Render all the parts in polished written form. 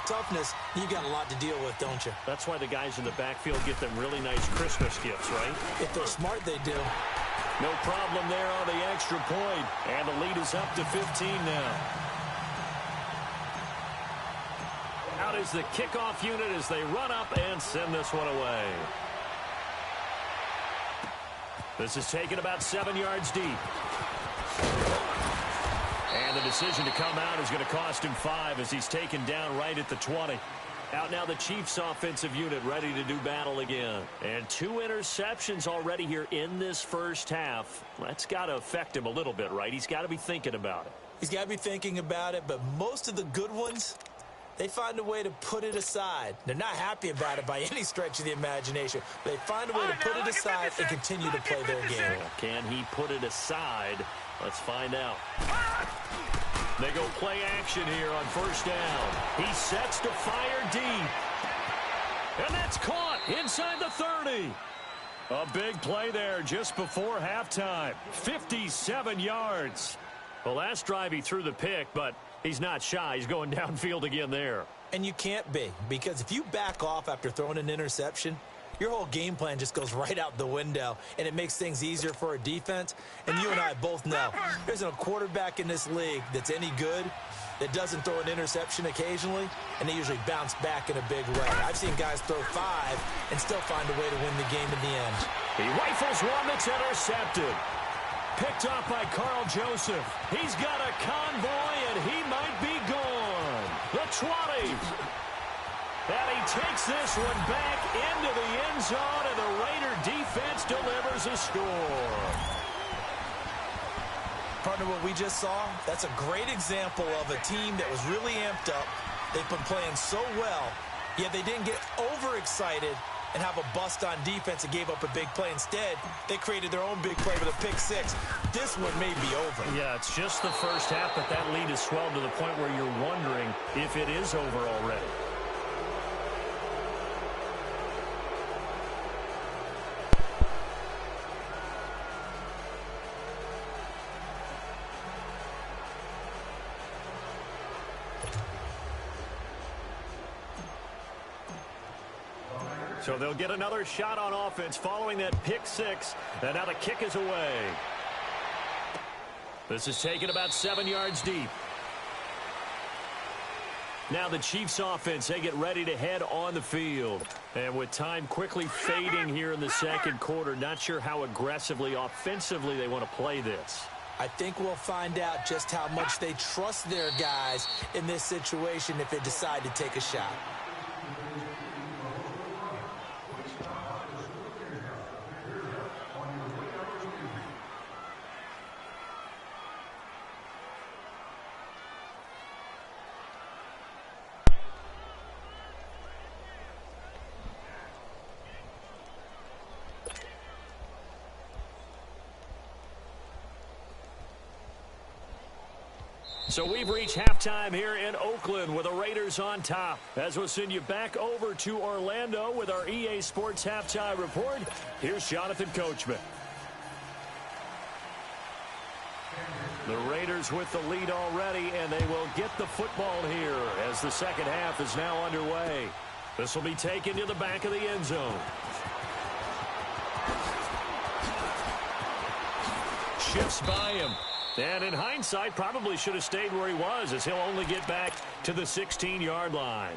enough toughness, you got a lot to deal with, don't you? That's why the guys in the backfield get them really nice Christmas gifts, right? If they're smart, they do. No problem there on the extra point. And the lead is up to 15 now. Out is the kickoff unit as they run up and send this one away. This is taken about 7 yards deep. And the decision to come out is going to cost him 5 as he's taken down right at the 20. Out now the Chiefs offensive unit ready to do battle again. And 2 interceptions already here in this first half. That's got to affect him a little bit, right? He's got to be thinking about it. He's got to be thinking about it, but most of the good ones, they find a way to put it aside. They're not happy about it by any stretch of the imagination. They find a way to put it aside and continue to play their game. Can he put it aside? Let's find out. They go play action here on first down. He sets to fire deep. And that's caught inside the 30. A big play there just before halftime. 57 yards. Well, last drive he threw the pick, but he's not shy. He's going downfield again there. And you can't be, because if you back off after throwing an interception, your whole game plan just goes right out the window, and it makes things easier for a defense. And you and I both know there isn't a quarterback in this league that's any good that doesn't throw an interception occasionally, and they usually bounce back in a big way. I've seen guys throw 5 and still find a way to win the game in the end. He rifles one that's intercepted. Picked off by Carl Joseph. He's got a convoy, and he might be gone. The 20. And he takes this one back into the end zone, and the Raider defense delivers a score. Partner, what we just saw, that's a great example of a team that was really amped up. They've been playing so well, yet they didn't get overexcited and have a bust on defense and gave up a big play. Instead, they created their own big play with a pick 6. This one may be over. Yeah, it's just the first half, but that lead has swelled to the point where you're wondering if it is over already. So they'll get another shot on offense following that pick 6. And now the kick is away. This is taken about 7 yards deep. Now the Chiefs offense, they get ready to head on the field. And with time quickly fading here in the second quarter, not sure how aggressively, offensively they want to play this. I think we'll find out just how much they trust their guys in this situation if they decide to take a shot. So we've reached halftime here in Oakland with the Raiders on top. As we'll send you back over to Orlando with our EA Sports Halftime Report, here's Jonathan Coachman. The Raiders with the lead already, and they will get the football here as the second half is now underway. This will be taken to the back of the end zone. Shifts by him. And in hindsight, probably should have stayed where he was as he'll only get back to the 16-yard line.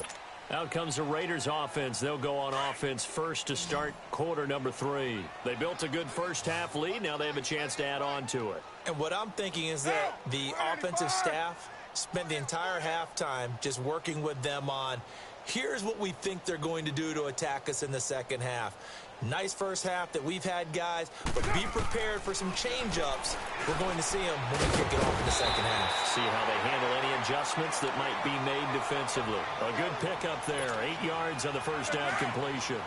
Out comes the Raiders offense. They'll go on offense first to start quarter number 3. They built a good first half lead. Now they have a chance to add on to it. And what I'm thinking is that the offensive staff spent the entire halftime just working with them on, here's what we think they're going to do to attack us in the second half. Nice first half that we've had, guys, but be prepared for some change-ups. We're going to see them when we kick it off in the second half. See how they handle any adjustments that might be made defensively. A good pickup there, 8 yards on the first down completion.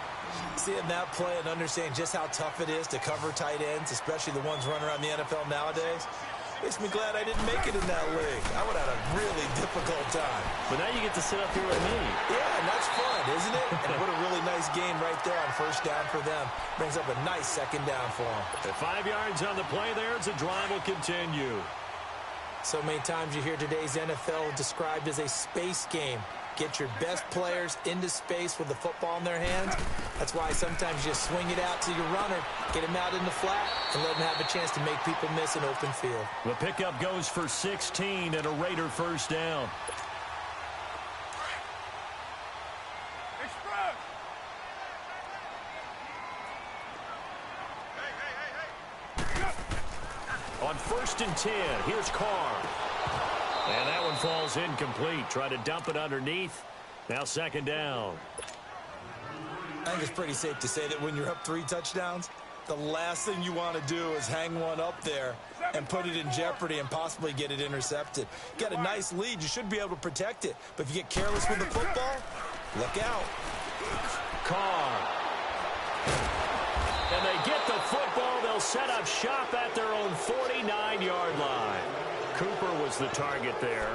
Seeing that play and understanding just how tough it is to cover tight ends, especially the ones running around the NFL nowadays, makes me glad I didn't make it in that league. I would have had a really difficult time. But now you get to sit up here with me. Yeah, and that's fun, isn't it? And what a really nice game right there on first down for them. Brings up a nice second down for them. At 5 yards on the play there, the drive will continue. So many times you hear today's NFL described as a space game. get your best players into space with the football in their hands. That's why sometimes you just swing it out to your runner, get him out in the flat, and let him have a chance to make people miss an open field. The pickup goes for 16 and a Raider first down. On 1st and 10, here's Carr. And that one falls incomplete. Try to dump it underneath. Now 2nd down. I think it's pretty safe to say that when you're up 3 touchdowns, the last thing you want to do is hang one up there and put it in jeopardy and possibly get it intercepted. Got a nice lead. You should be able to protect it. But if you get careless with the football, look out. Carr. And they get the football. They'll set up shop at their own 49-yard line. Cooper was the target there.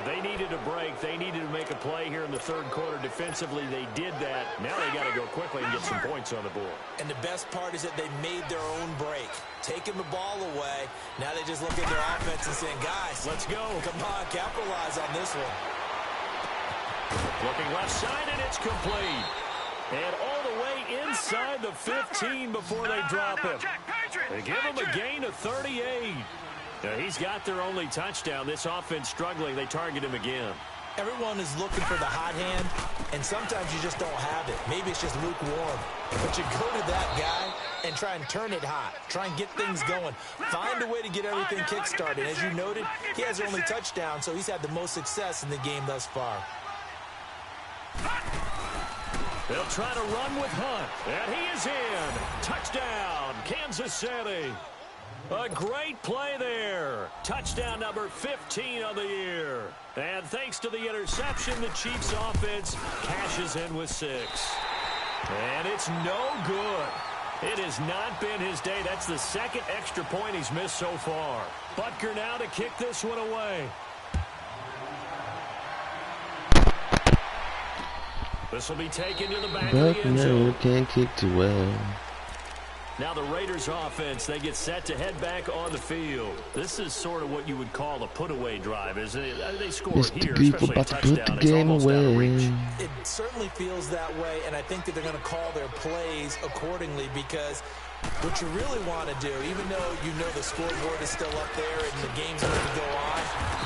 They needed a break. They needed to make a play here in the 3rd quarter. Defensively, they did that. Now they got to go quickly and get some points on the board. And the best part is that they made their own break. Taking the ball away. Now they just look at their offense and saying, guys, let's go. Come on, capitalize on this one. Looking left side, and it's complete. And all the way inside the 15 before they drop him. They give him a gain of 38. Now he's got their only touchdown. This offense struggling. They target him again. Everyone is looking for the hot hand, and sometimes you just don't have it. Maybe it's just lukewarm. But you go to that guy and try and turn it hot. Try and get things going. Find a way to get everything kick-started. As you noted, he has their only touchdown, so he's had the most success in the game thus far. They'll try to run with Hunt, and he is in. Touchdown, Kansas City. A great play there. Touchdown number 15 of the year. And thanks to the interception, the Chiefs offense cashes in with 6. And it's no good. It has not been his day. That's the 2nd extra point he's missed so far. Butker now to kick this one away. This will be taken to the back of the end zone. Can't kick too well. Now the Raiders offense, they get set to head back on the field. This is sort of what you would call a put-away drive, isn't it? They score here, especially a touchdown. It's almost out of reach. It certainly feels that way, and I think that they're going to call their plays accordingly because what you really want to do, even though you know the scoreboard is still up there and the game's going to go on,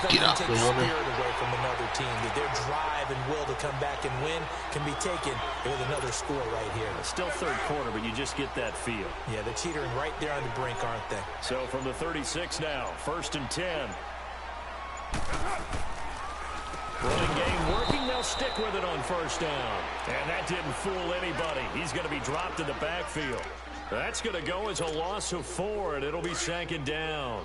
you take the spirit away from another team. That their drive and will to come back and win can be taken with another score right here. It's still 3rd quarter, but you just get that feel. Yeah, they're teetering right there on the brink, aren't they? So from the 36 now, 1st and 10. Running game working. They'll stick with it on 1st down. And that didn't fool anybody. He's going to be dropped in the backfield. That's going to go as a loss of 4, and it'll be 2nd down.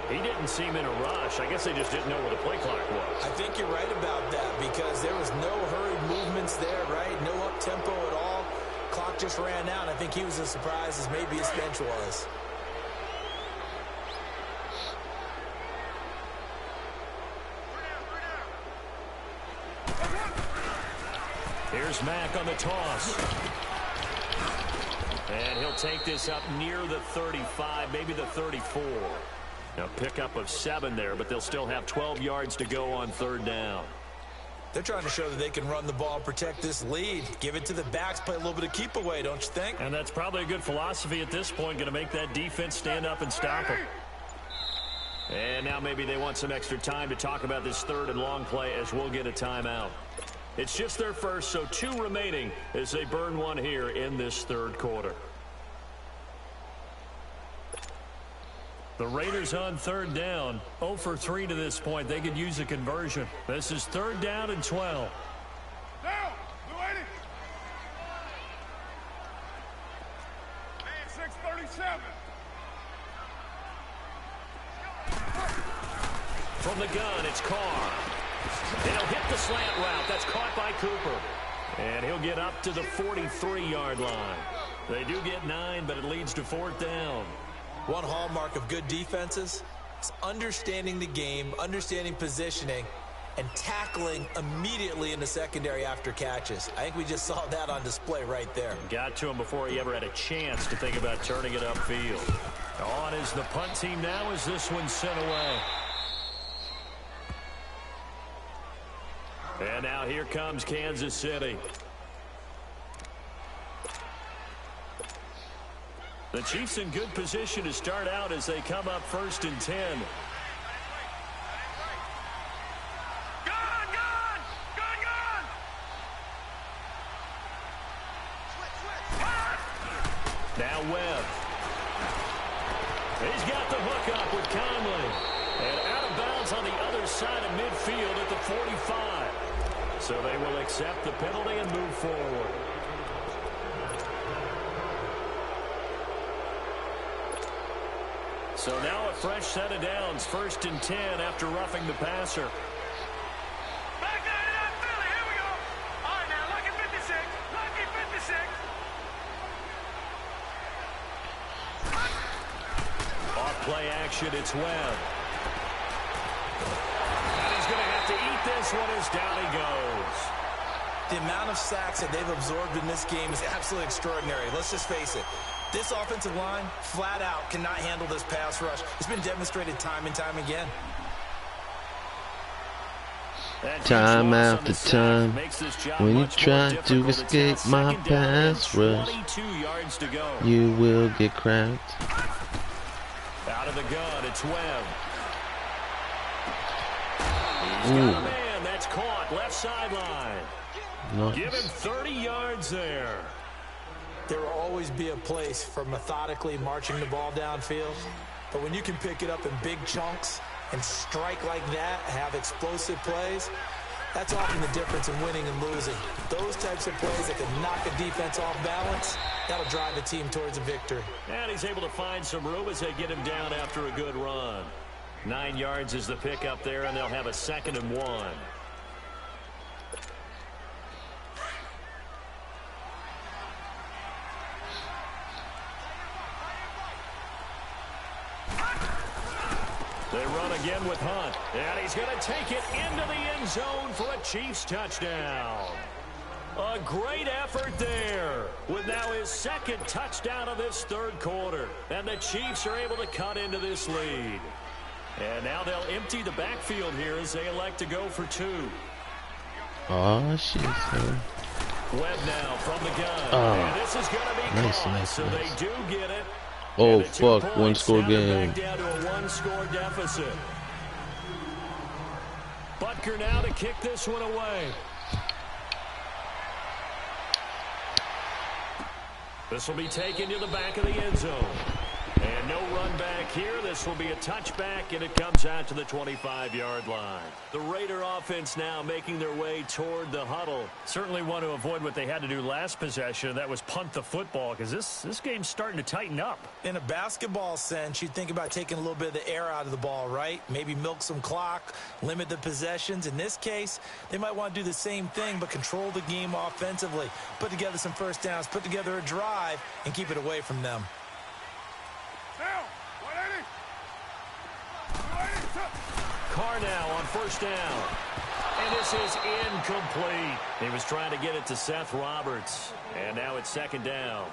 He didn't seem in a rush. I guess they just didn't know where the play clock was. I think you're right about that because there was no hurried movements there, right? No up-tempo at all. Clock just ran out. I think he was as surprised as maybe his bench was. Here's Mack on the toss. And he'll take this up near the 35, maybe the 34. Now pickup of 7 there, but they'll still have 12 yards to go on 3rd down. They're trying to show that they can run the ball, protect this lead. Give it to the backs, play a little bit of keep away, don't you think? And that's probably a good philosophy at this point, going to make that defense stand up and stop them. And now maybe they want some extra time to talk about this 3rd and long play as we'll get a timeout. It's just their first, so 2 remaining as they burn one here in this 3rd quarter. The Raiders on 3rd down, 0 for 3 to this point. They could use a conversion. This is 3rd down and 12. Down, Blue 80. Man 637. From the gun, it's Carr. He'll hit the slant route. That's caught by Cooper. And he'll get up to the 43-yard line. They do get 9, but it leads to 4th down. One hallmark of good defenses is understanding the game, understanding positioning, and tackling immediately in the secondary after catches. I think we just saw that on display right there. Got to him before he ever had a chance to think about turning it upfield. On is the punt team now as this one's sent away. And now here comes Kansas City. The Chiefs in good position to start out as they come up 1st and 10. Now Webb. He's got the hook up with Conley. And out of bounds on the other side of midfield at the 45. So they will accept the penalty and move forward. So now a fresh set of downs, 1st and 10 after roughing the passer. Back nine it up, Philly. Here we go. All right, now, lucky 56. Lucky 56. Off play action, it's Webb. And he's going to have to eat this one as down he goes. The amount of sacks that they've absorbed in this game is absolutely extraordinary. Let's just face it. This offensive line, flat out, cannot handle this pass rush. It's been demonstrated time and time again. Time after time, when you try to escape my pass rush, you will get cracked. Out of the gun, it's Webb. He's got a man. That's caught. Left sideline. Nice. Give him 30 yards there. There will always be a place for methodically marching the ball downfield. But when you can pick it up in big chunks and strike like that, have explosive plays, that's often the difference in winning and losing. Those types of plays that can knock a defense off balance, that'll drive a team towards a victory. And he's able to find some room as they get him down after a good run. 9 yards is the pickup there, and they'll have a 2nd and 1. They run again with Hunt, and he's going to take it into the end zone for a Chiefs touchdown. A great effort there with now his 2nd touchdown of this 3rd quarter, and the Chiefs are able to cut into this lead. And now they'll empty the backfield here as they elect to go for 2. Oh shit, son. Webb now from the gun, and this is going to be caught, so they do get it. Oh fuck, 1-score game. Back down to a 1-score deficit. Butker now to kick this one away. This will be taken to the back of the end zone. And no run back here. This will be a touchback, and it comes out to the 25-yard line. The Raider offense now making their way toward the huddle. Certainly want to avoid what they had to do last possession. That was punt the football, because this game's starting to tighten up. In a basketball sense, you think about taking a little bit of the air out of the ball, right? Maybe milk some clock, limit the possessions. In this case, they might want to do the same thing, but control the game offensively. Put together some first downs, put together a drive, and keep it away from them. Carr now on 1st down. And this is incomplete. He was trying to get it to Seth Roberts. And now it's 2nd down.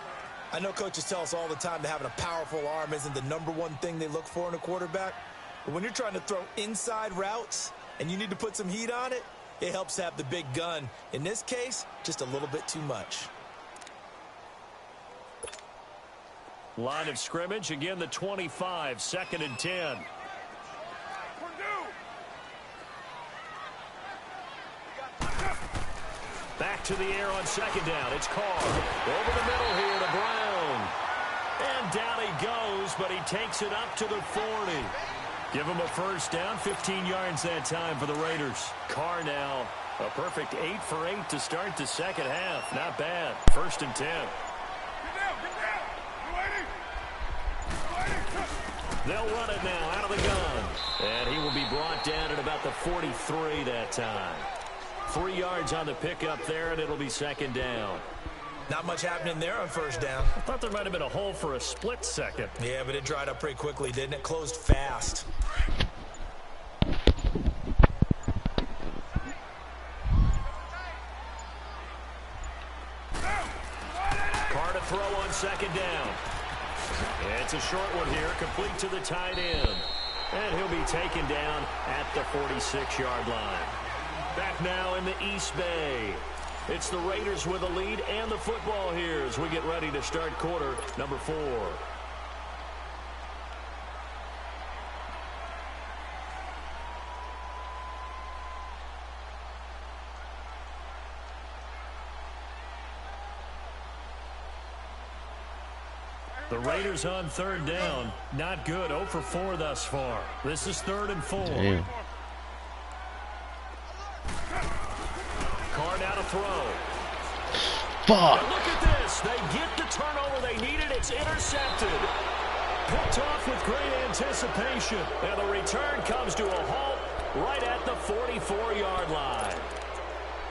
I know coaches tell us all the time that having a powerful arm isn't the #1 thing they look for in a quarterback. But when you're trying to throw inside routes and you need to put some heat on it, it helps to have the big gun. In this case, just a little bit too much. Line of scrimmage, again the 25, 2nd and 10. Back to the air on 2nd down. It's Carr. Over the middle here to Brown. And down he goes, but he takes it up to the 40. Give him a first down, 15 yards that time for the Raiders. Carr now, a perfect 8 for 8 to start the 2nd half. Not bad. 1st and 10. They'll run it now out of the gun. And he will be brought down at about the 43 that time. 3 yards on the pickup there, and it'll be 2nd down. Not much happening there on 1st down. I thought there might have been a hole for a split second. Yeah, but it dried up pretty quickly, didn't it? Closed fast. throw on second down. It's a short one here, complete to the tight end. And he'll be taken down at the 46-yard line. Back now in the East Bay. It's the Raiders with a lead and the football here as we get ready to start quarter number 4. The Raiders on third down. Not good. 0 for 4 thus far. This is 3rd and 4. Damn. Carr now to throw. Fuck. And look at this. They get the turnover they needed. It's intercepted. Picked off with great anticipation. And the return comes to a halt right at the 44-yard line.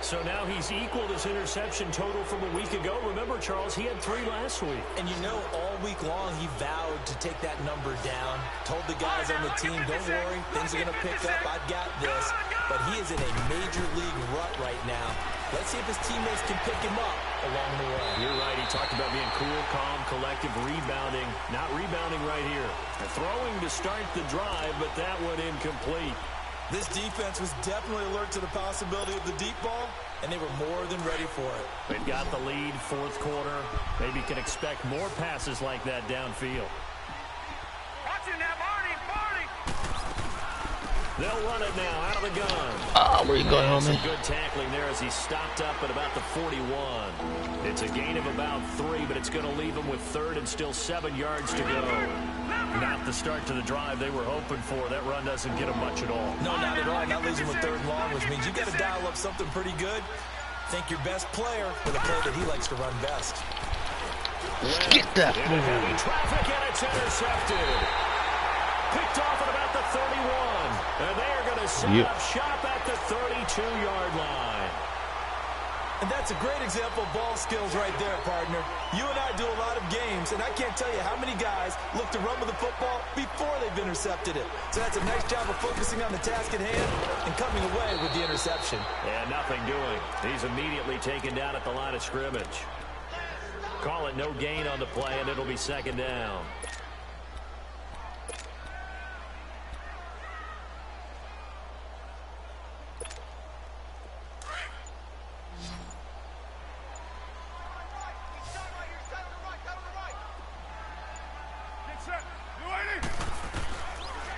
So now he's equaled his interception total from a week ago. Remember, Charles, he had 3 last week. And you know, all week long he vowed to take that number down. Told the guys on the team, don't worry, things are going to pick up. I've got this. But he is in a major league rut right now. Let's see if his teammates can pick him up along the way. You're right. He talked about being cool, calm, collective, rebounding. Not rebounding right here. Throwing to start the drive, but that went incomplete. This defense was definitely alert to the possibility of the deep ball, and they were more than ready for it. They've got the lead, 4th quarter. Maybe can expect more passes like that downfield. Watch it now, Barney! They'll run it now out of the gun. Oh, where you going, Some homie? good tackling there as he stopped up at about the 41. It's a gain of about 3, but it's going to leave him with 3rd and still 7 yards to go. Not the start to the drive they were hoping for. That run doesn't get him much at all. No, not at all. Not losing with 3rd and long, which means you got to dial up something pretty good. Think your best player for the play that he likes to run best. Get that into heavy traffic, and it's intercepted. Picked off at about the 31. And they are going to set up shop at the 32-yard line. And that's a great example of ball skills right there, partner. You and I do a lot of games, and I can't tell you how many guys look to run with the football before they've intercepted it. So that's a nice job of focusing on the task at hand and coming away with the interception. Yeah, nothing doing. He's immediately taken down at the line of scrimmage. Call it no gain on the play, and it'll be 2nd down.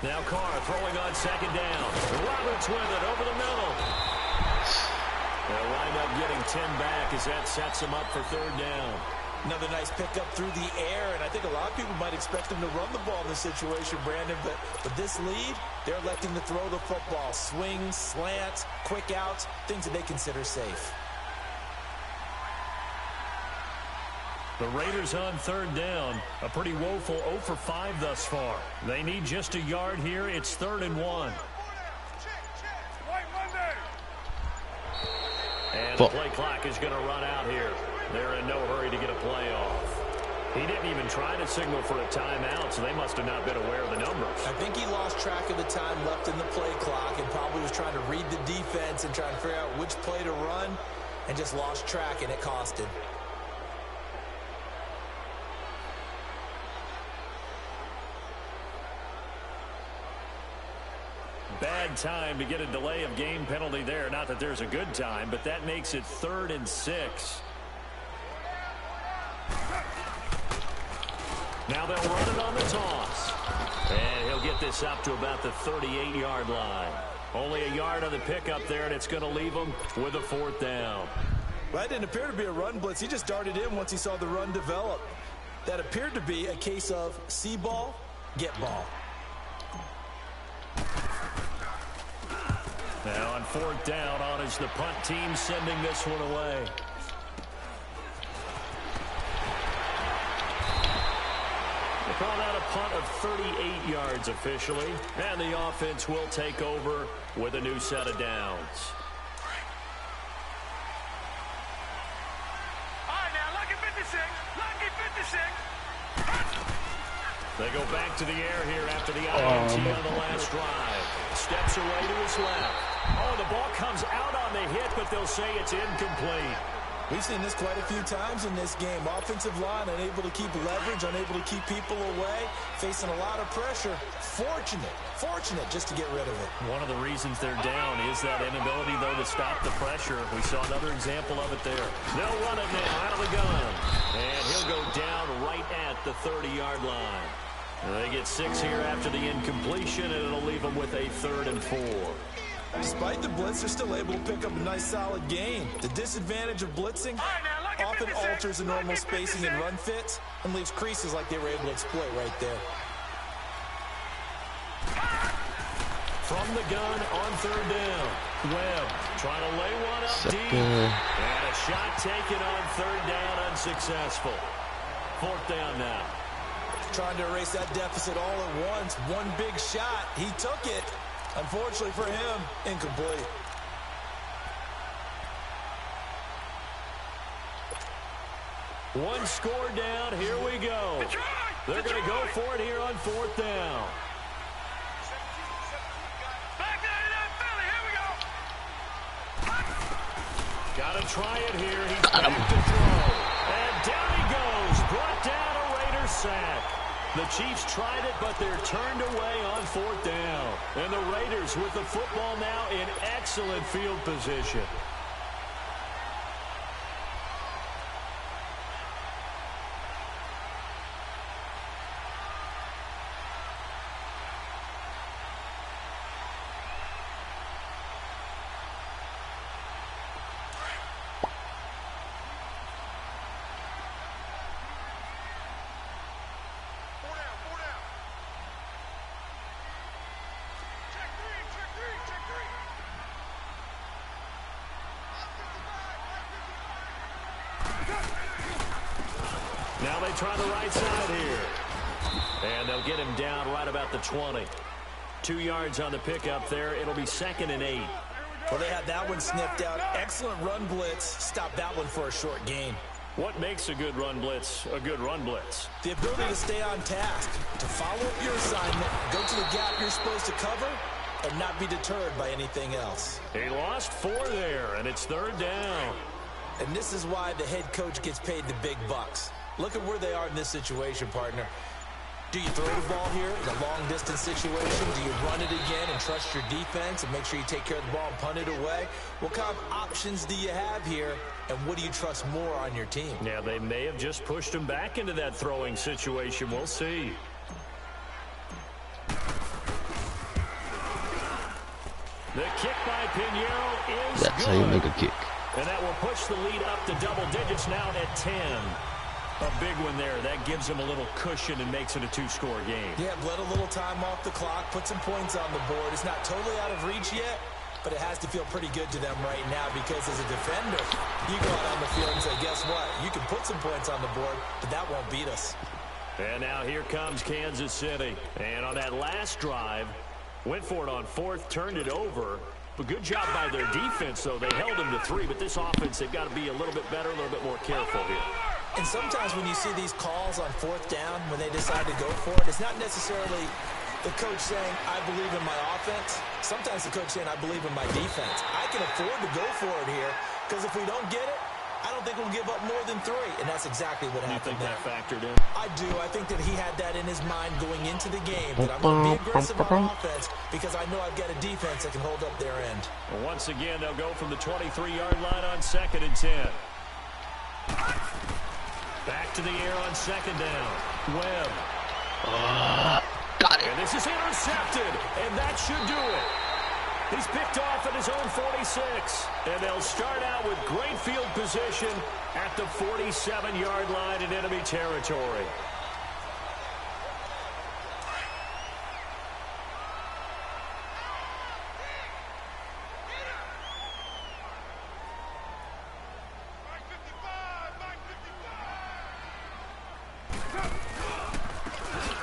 Now Carr throwing on 2nd down. Roberts with it over the middle. They'll wind up getting 10 back as that sets him up for 3rd down. Another nice pickup through the air, and I think a lot of people might expect him to run the ball in this situation, Brandon, but with this lead, they're electing to throw the football. Swings, slants, quick outs, things that they consider safe. The Raiders on 3rd down. A pretty woeful 0 for 5 thus far. They need just a yard here. It's 3rd and 1. And the play clock is going to run out here. They're in no hurry to get a play off. He didn't even try to signal for a timeout, so they must have not been aware of the numbers. I think he lost track of the time left in the play clock and probably was trying to read the defense and trying to figure out which play to run and just lost track, and it cost him. Bad time to get a delay of game penalty there. Not that there's a good time, but that makes it 3rd and 6. Now they'll run it on the toss. And he'll get this up to about the 38-yard line. Only a yard on the pickup there, and it's going to leave him with a 4th down. Well, that didn't appear to be a run blitz. He just darted in once he saw the run develop. That appeared to be a case of see ball, get ball. Now on 4th down, on is the punt team sending this one away. They call that a punt of 38 yards officially. And the offense will take over with a new set of downs. All right, now, lucky 56. Lucky 56. They go back to the air here after the INT on the last drive. Steps away to his left. Oh, the ball comes out on the hit, but they'll say it's incomplete. We've seen this quite a few times in this game. Offensive line unable to keep leverage, unable to keep people away, facing a lot of pressure. Fortunate just to get rid of it. One of the reasons they're down is that inability, though, to stop the pressure. We saw another example of it there. They'll run it now out of the gun. And he'll go down right at the 30-yard line. They get 6 here after the incompletion, and it'll leave them with a 3rd and 4. Despite the blitz, they're still able to pick up a nice, solid gain. The disadvantage of blitzing often alters the normal spacing and run fits and leaves creases like they were able to exploit right there. From the gun on 3rd down. Webb trying to lay one up deep. And a shot taken on 3rd down, unsuccessful. 4th down now. Trying to erase that deficit all at once. One big shot. He took it. Unfortunately for him, incomplete. One score down. Here we go. They're going to go for it here on 4th down. Got to try it here. He's back to throw. And down he goes. Brought down a Raider sack. The Chiefs tried it, but they're turned away on 4th down. And the Raiders with the football now in excellent field position. Now they try the right side here. And they'll get him down right about the 20. 2 yards on the pickup there. It'll be 2nd and 8. Well, they had that one sniffed out. Excellent run blitz. Stop that one for a short gain. What makes a good run blitz a good run blitz? The ability to stay on task, to follow up your assignment, go to the gap you're supposed to cover, and not be deterred by anything else. He lost 4 there, and it's 3rd down. And this is why the head coach gets paid the big bucks. Look at where they are in this situation, partner. Do you throw the ball here in a long-distance situation? Do you run it again and trust your defense and make sure you take care of the ball and punt it away? What kind of options do you have here, and what do you trust more on your team? Yeah, they may have just pushed him back into that throwing situation. We'll see. The kick by Pinheiro is That's good. how you make a kick. And that will push the lead up to double digits now at 10. A big one there. That gives them a little cushion and makes it a 2-score game. Yeah, let a little time off the clock, put some points on the board. It's not totally out of reach yet, but it has to feel pretty good to them right now because as a defender, you go out on the field and say, guess what? You can put some points on the board, but that won't beat us. And now here comes Kansas City. And on that last drive, went for it on 4th, turned it over. But good job by their defense, though. They held them to 3, but this offense, they've got to be a little bit better, a little bit more careful here. And sometimes when you see these calls on 4th down, when they decide to go for it, it's not necessarily the coach saying, I believe in my offense. Sometimes the coach saying, I believe in my defense. I can afford to go for it here because if we don't get it, I don't think we'll give up more than 3. And that's exactly what happened. You think that factored in? I do. I think that he had that in his mind going into the game, that I'm going to be aggressive on offense because I know I've got a defense that can hold up their end. Well, once again, they'll go from the 23-yard line on 2nd and 10. Back to the air on 2nd down. Webb. Got it. And this is intercepted, and that should do it. He's picked off at his own 46. And they'll start out with great field position at the 47-yard line in enemy territory.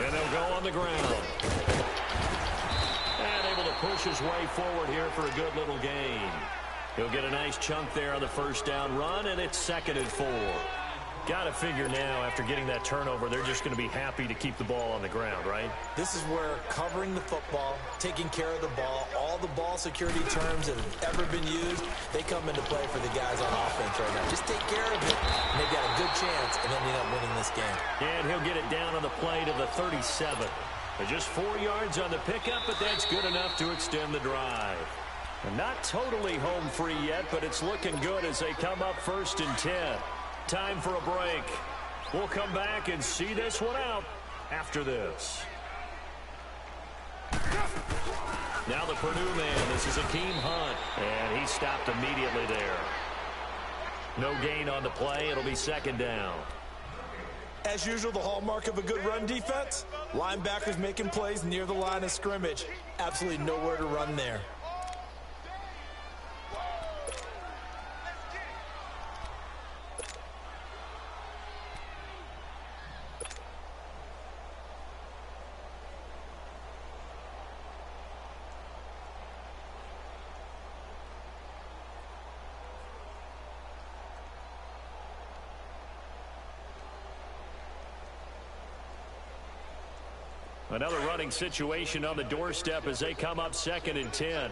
And they'll go on the ground. And able to push his way forward here for a good little gain. He'll get a nice chunk there on the 1st down run, and it's 2nd and 4. Got to figure now, after getting that turnover, they're just going to be happy to keep the ball on the ground, right? This is where covering the football, taking care of the ball, all the ball security terms that have ever been used, they come into play for the guys on offense right now. Just take care of it, and they've got a good chance of ending up winning this game. And he'll get it down on the play to the 37. Just 4 yards on the pickup, but that's good enough to extend the drive. And not totally home free yet, but it's looking good as they come up 1st and 10. Time for a break. We'll come back and see this one out after this. Now the Purdue man, this is Akeem Hunt, and he stopped immediately there. No gain on the play. It'll be 2nd down. As usual, the hallmark of a good run defense, linebackers making plays near the line of scrimmage. Absolutely nowhere to run there. Another running situation on the doorstep as they come up 2nd and 10.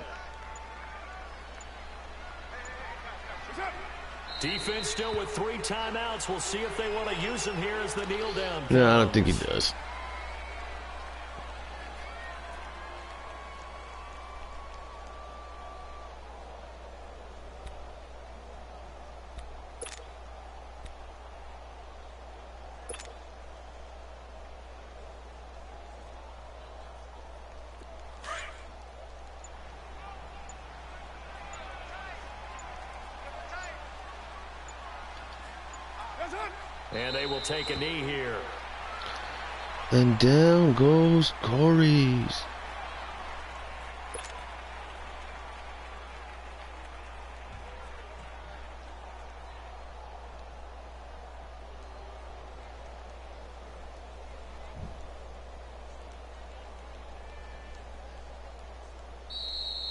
Defense still with 3 timeouts. We'll see if they want to use them here as the kneel down. No, I don't think he does. And they will take a knee here. And down goes Corey's.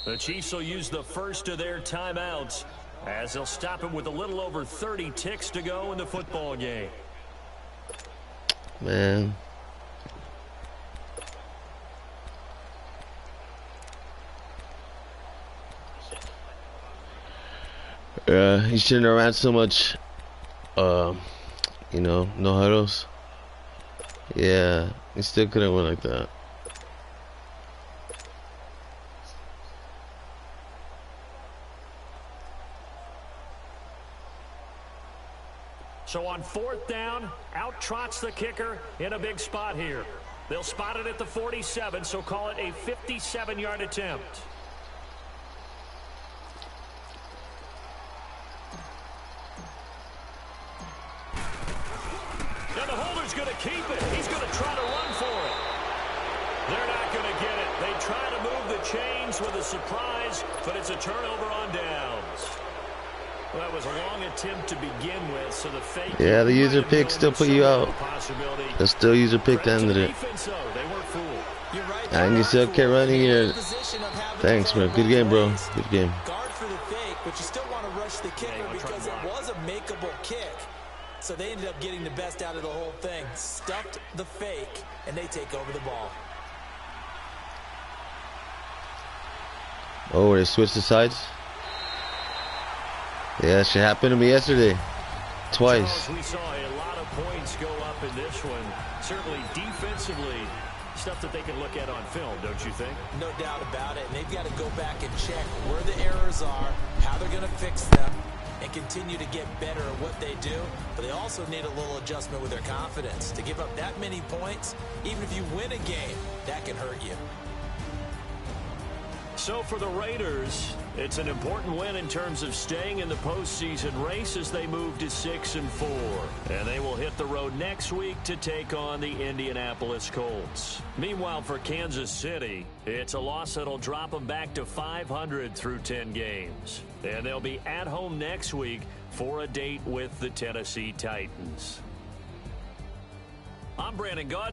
The Chiefs will use the first of their timeouts as they'll stop him with a little over 30 ticks to go in the football game. Man. He shouldn't have ran so much, you know, no huddles. Yeah, he still couldn't win like that. So on 4th down, out trots the kicker in a big spot here. They'll spot it at the 47, so call it a 57-yard attempt. And the holder's going to keep it. He's going to try to run for it. They're not going to get it. They try to move the chains with a surprise, but it's a turnover on downs. Well, that was a long attempt to begin with, so the fake. Yeah, the user pick still put you out. They'll still user pick the end of it. And you still kept running here. Thanks, man. Good game, bro. Good game. Guard for the fake, but you still want to rush the kicker because it was a makeable kick. So they ended up getting the best out of the whole thing. Stuffed the fake, and they take over the ball. Oh, they switched the sides? Yeah, shit happened to me yesterday. Twice. We saw a lot of points go up in this one. Certainly defensively, stuff that they can look at on film, don't you think? No doubt about it. And they've got to go back and check where the errors are, how they're going to fix them, and continue to get better at what they do. But they also need a little adjustment with their confidence. To give up that many points, even if you win a game, that can hurt you. So for the Raiders, it's an important win in terms of staying in the postseason race as they move to 6-4. And they will hit the road next week to take on the Indianapolis Colts. Meanwhile, for Kansas City, it's a loss that'll drop them back to 500 through 10 games. And they'll be at home next week for a date with the Tennessee Titans. I'm Brandon Gaud.